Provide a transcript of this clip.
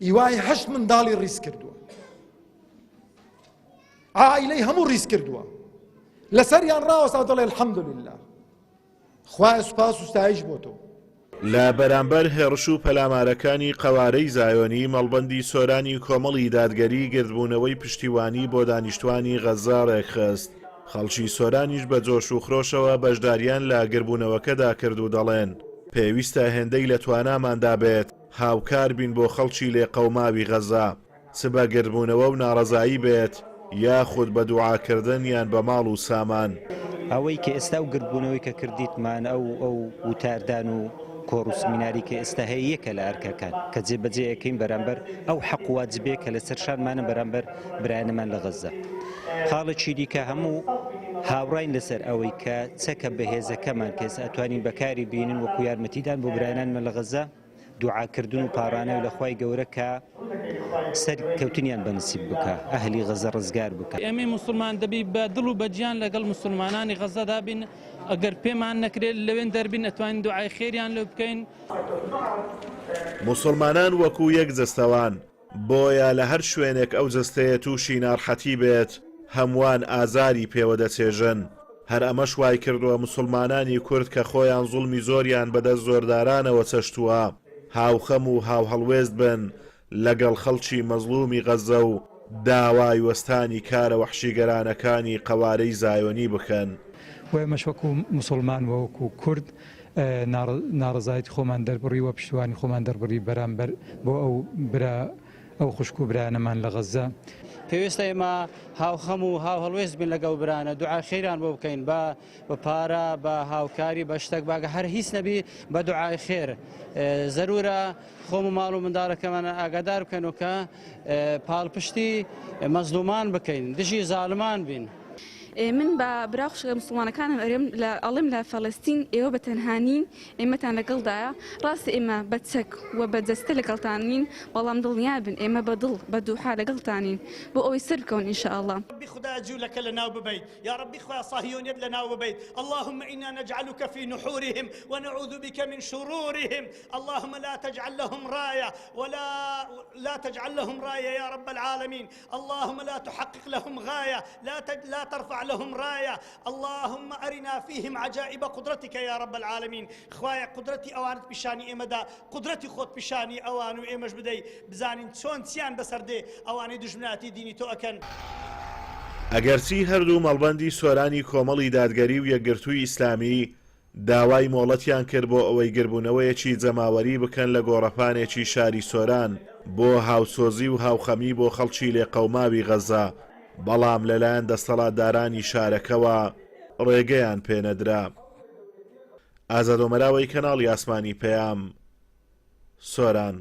ئیوای 8 منداڵی ڕیس کردووە، عائیلەی هەموو ڕیس کردووە، لەسەریان ڕاوەستا دەڵێ الحەمدولله، خوایە سوپاس و ستایش بۆ تۆ. لە بەرامبەر هێڕش و پەلامارەکانی قەوارەی زایۆنی، مەڵبەندی سۆرانی کۆمەڵی دادگەری گردبوونەوەی پشتیوانی بۆ دانیشتوانی غەزا ڕێکخست. خەڵکی سۆرانیش بە جۆش و خرۆشەوە بەشداریان لە گربوونەوەکەدا کرد و دەڵێن پێویستە هێندەی لە تواناماندا بێت هاوکار بین بۆ خەڵکی لێ قەوماوی غەزا، سبە گربوونەوە و ناڕەزایی بێت یاخود بە دوعاکردن یان بە ماڵ و سامان. ئەوەی کە ئێستا و گربوونەوەی کە کردیتمان ئەو وتاردان و کۆڕ و سمیناری کە ئێستا هەیە یەکە لە ئەرکەکان کە جێبەجێ یەکەین بەرامبەر ئەو حەق و واجبێ کە لەسەر شانمانە بەرامبەر برایانەمان لە غەزا. خاڵێکی دیکە هەموو هاوڕاین لەسەر ئەوەی کە چەکە بەهێزەکەمان کەس ئەتوانین بەکاری بینن وەکو یارمەتیدان بۆ برایانمان لە غەزا، دوعاکردن و پاڕانە و لەخوای گەورە کە سەرکەوتنیان بەنسیب بکە، ئەهلی غەزە ڕزگار بکە. ئێمە موسڵمان دەبی بە دڵ و بەجیان لەگەڵ موسڵمانانی غەزەدا بین، ئەگەر پێمان نەکرێت لەوێن دەربین ئەتوانین دوعای خێریان لێ بکەین. موسڵمانان وەکو یەک جەستەوان، بۆیە لە هەر شوێنێک ئەو جەستەیە تووشی ناڕحەتی بێت هەمووان ئازاری پێوە دەچێژن. هەر ئەمەش وای کردووە موسڵمانانی کورد کە خۆیان زوڵمی زۆریان بەدەست زۆردارانەوە چەشتووە هاوخەم و هاوهەڵوێست بن لەگەڵ خەڵکی مەزلومی غەزە و داوای وەستانی کارە وەحشیگەرانەکانی قەوارەی زایۆنی بکەن. وەمەش وەکو موسڵمان وەکو کورد ناڕزایەتی خۆمان دەربڕی وە پشتیوانی خۆمان دەربڕی بەرامبەر بۆ ئەو خوشک و برایانەمان لە غەزە. پێویستە ئێمە هاوخەم و هاوهەڵوێست بین لەگەڵ برانە، دوعا خێران بۆ بکەین بە پارە، بە هاوکاری، بە شتێک باگە هەر هیچ نەبی بە دوعای خێر. زەرورە خۆم و ماڵ و منداڵەکەمان ئاگادار بکەن و کە پاڵپشتی مەزلومان بکەین، دژی زاڵمان بین. من بە براخشە مسلمانەکانم ئەڵێم لە فەڵەستین ئێوە بە تەنهانین، ئێمەتان لەگەڵدایە، ڕاستە ئێمە بە چەک و بە جەستە لەگەڵتانین، بەڵام دڵنیا بن ئێمە بە دڵ بە دووحا لەگەڵتانین بۆ ئەوەی سەر بکەون ئینشاءالله. ربي خدا جولك لنا وببيت يا ربي خويا صهيونيت لنا وببيت، اللهم إنا نجعلك في نحورهم ونعوذ بك من شرورهم، اللهم لا تجعل لهم راية لا تجعل لهم راية يا رب العالمين، اللهم لا تحقق لهم غاية، لا ترفع لهم راية، اللهم أرنا فيهم عجائب قدرتك يا رب العالمين. خوايا قدرتي أوانت بشاني إمدا، قدرتي خود بشاني أوان وإمش بدي بزانين چۆن چیان بەسەردێ ئەوانەی دژمناتی دینی تۆ ئەکەن. ئەگەرچی هەردوو مەڵبەندی سۆرانی کۆمەڵی دادگەری و یەکگرتووی ئیسلامی داوای مۆڵەتیان کرد بۆ ئەوەی گربوونەوەیەکی جەماوەری بکەن لە گۆڕەپانێکی شاری سۆران بۆ هاوسۆزی و هاوخەمی بۆ خەڵکی لێ قەوماوی غەزا، بەڵام لەلایەن دەسەڵاتدارانی شارەکەوە ڕێگەیان پێنەدرا. ئازادۆمەراوەی کەناڵی ئاسمانی پەیام، سۆران.